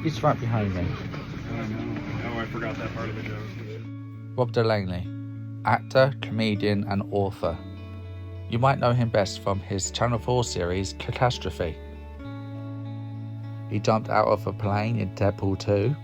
He's right behind me. I know. Oh, I forgot that part of the joke. Rob Delaney, actor, comedian and author. You might know him best from his Channel 4 series Catastrophe. He jumped out of a plane in Deadpool 2.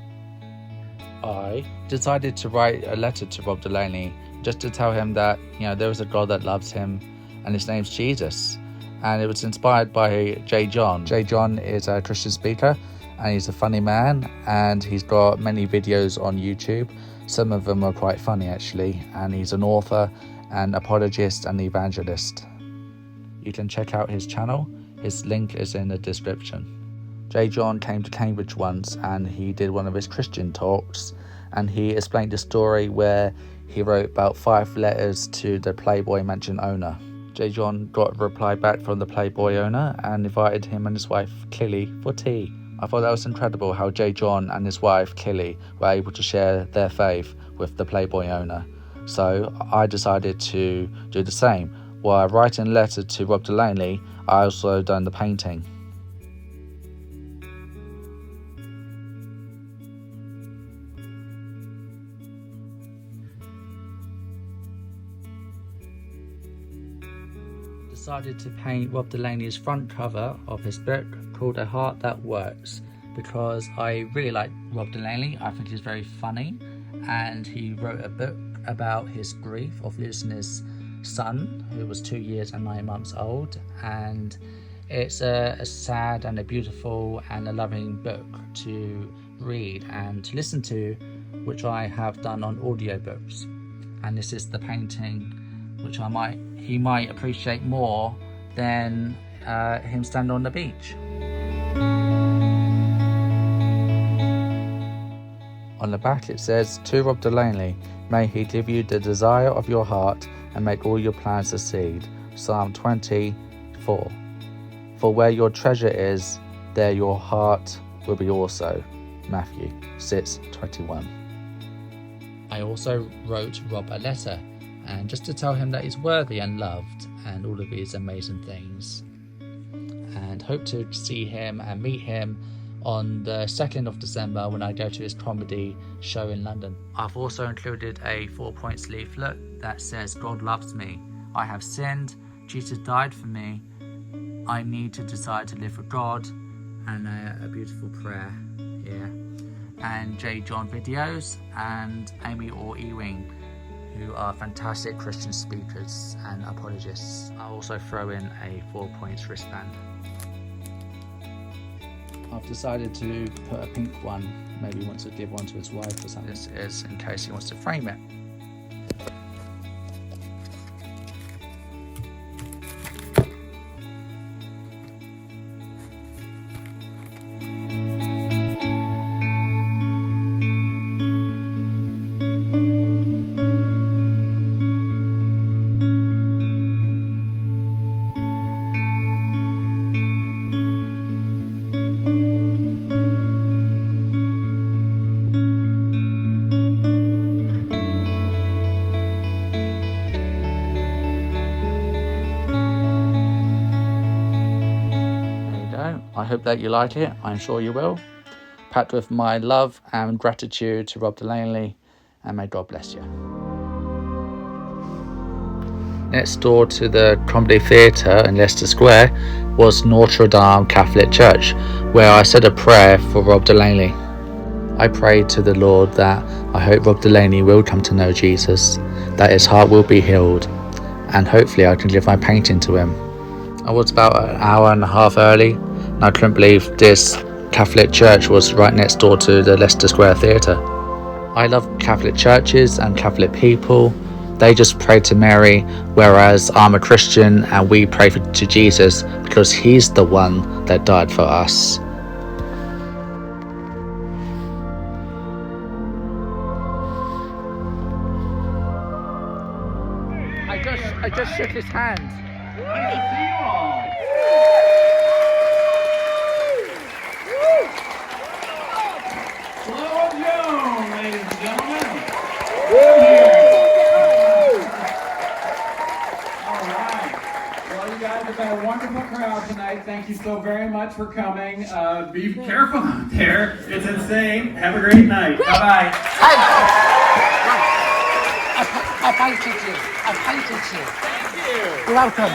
I decided to write a letter to Rob Delaney just to tell him that, there is a God that loves him and his name's Jesus. And it was inspired by J. John. J. John is a Christian speaker and he's a funny man, and he's got many videos on YouTube. Some of them are quite funny actually, and he's an author, an apologist and evangelist. You can check out his channel. His link is in the description. J. John came to Cambridge once and he did one of his Christian talks, and he explained a story where he wrote about 5 letters to the Playboy mansion owner. J. John got a reply back from the Playboy owner and invited him and his wife Killy for tea. I thought that was incredible how J. John and his wife Killy were able to share their faith with the Playboy owner. So I decided to do the same. While writing a letter to Rob Delaney, I also done the painting. Decided to paint Rob Delaney's front cover of his book called A Heart That Works because I really like Rob Delaney. I think he's very funny, and he wrote a book about his grief of losing his son, who was 2 years and 9 months old, and it's a sad and a beautiful and a loving book to read and to listen to, which I have done on audiobooks. And this is the painting which he might appreciate more than him standing on the beach. On the back it says, "To Rob Delaney, may he give you the desire of your heart and make all your plans succeed." Psalm 24. For where your treasure is, there your heart will be also. Matthew 6:21. I also wrote Rob a letter, and just to tell him that he's worthy and loved and all of these amazing things, and hope to see him and meet him on the 2nd of December when I go to his comedy show in London. I've also included a 4-point leaflet that says, "God loves me. I have sinned. Jesus died for me. I need to decide to live for God," and a beautiful prayer here. And J. John videos and Amy or Ewing, who are fantastic Christian speakers and apologists. I'll also throw in a 4-point wristband. I've decided to put a pink one. Maybe he wants to give one to his wife or something. This is in case he wants to frame it. I hope that you like it. I'm sure you will. Packed with my love and gratitude to Rob Delaney, and may God bless you. Next door to the Comedy Theatre in Leicester Square was Notre Dame Catholic Church, where I said a prayer for Rob Delaney. I prayed to the Lord that I hope Rob Delaney will come to know Jesus, that his heart will be healed, and hopefully I can give my painting to him. I was about an hour and a half early, and I couldn't believe this Catholic church was right next door to the Leicester Square Theatre. I love Catholic churches and Catholic people. They just pray to Mary, whereas I'm a Christian and we pray to Jesus because he's the one that died for us. I just shook his hand. Nice to see you all. Hello, Joan, ladies and gentlemen. All right. Well, you guys have been a wonderful crowd tonight. Thank you so very much for coming. Be careful out there. It's insane. Have a great night. Bye-bye. I painted you. I painted you. Thank you. You're welcome.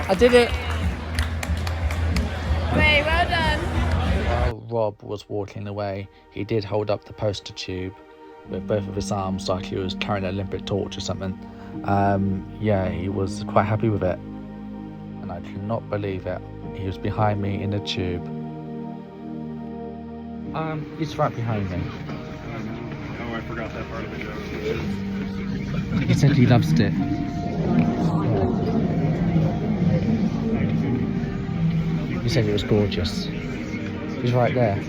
I did it. Great, well done. While Rob was walking away, he did hold up the poster tube with both of his arms like he was carrying an Olympic torch or something. Yeah, he was quite happy with it. And I cannot believe it. He was behind me in the tube. He's right behind me. Oh, I forgot that part of the joke. He said he loves it. He said it was gorgeous. He's right there.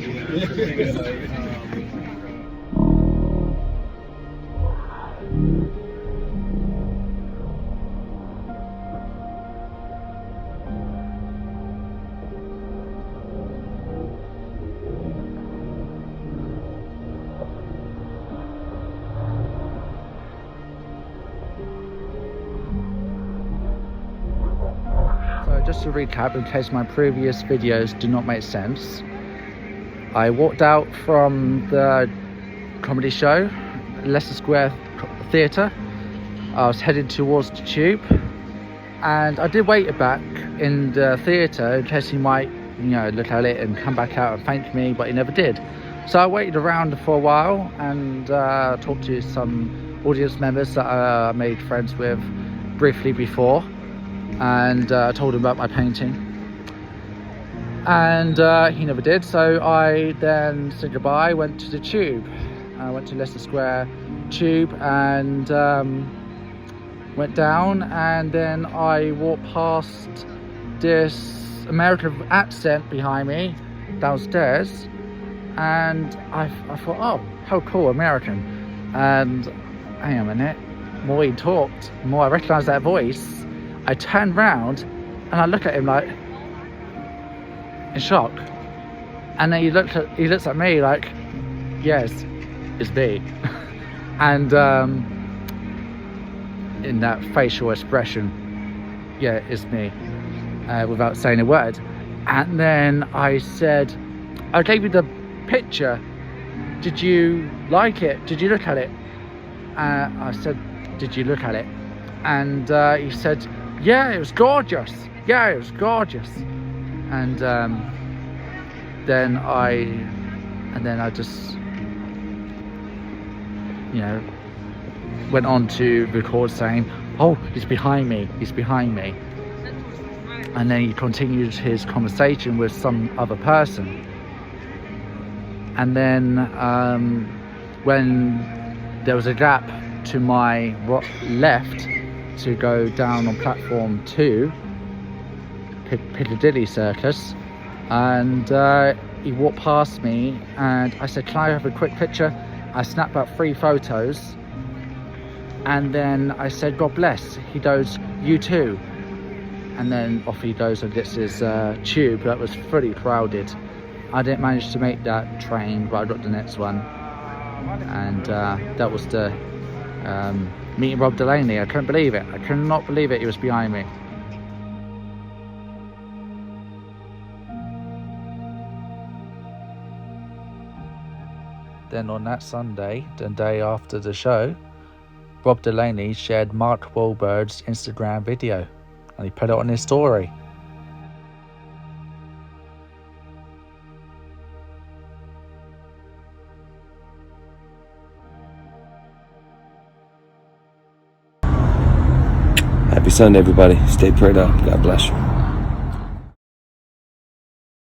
Just to recap, in case my previous videos do not make sense, I walked out from the comedy show, Leicester Square Theatre. I was headed towards the tube, and I did wait back in the theatre in case he might, look at it and come back out and thank me, but he never did. So I waited around for a while and talked to some audience members that I made friends with briefly before. And I told him about my painting, and he never did. So I then said goodbye, went to the tube. I went to Leicester Square tube and went down, and then I walked past this American accent behind me downstairs, and I thought, oh, how cool, American. And hang on a minute, the more he talked, the more I recognised that voice. I turned round and I look at him like in shock, and then he looks at me like, yes, it's me. And in that facial expression, yeah, it's me, without saying a word. And then I said, I gave you the picture, did you like it? Did you look at it? I said, did you look at it? And he said, yeah, it was gorgeous. Yeah, it was gorgeous. And then I just, went on to record saying, oh, he's behind me. He's behind me. And then he continued his conversation with some other person. And then when there was a gap to my left to go down on platform 2, Piccadilly Circus, and he walked past me, and I said, can I have a quick picture? I snapped about 3 photos, and then I said, God bless. He goes, you too. And then off he goes and gets his tube that was fully crowded. I didn't manage to make that train, but I got the next one, and that was the meeting Rob Delaney. I couldn't believe it. I could not believe it. He was behind me. Then on that Sunday, the day after the show, Rob Delaney shared Mark Wahlberg's Instagram video, and he put it on his story. Happy Sunday, everybody. Stay prayed up. God bless you.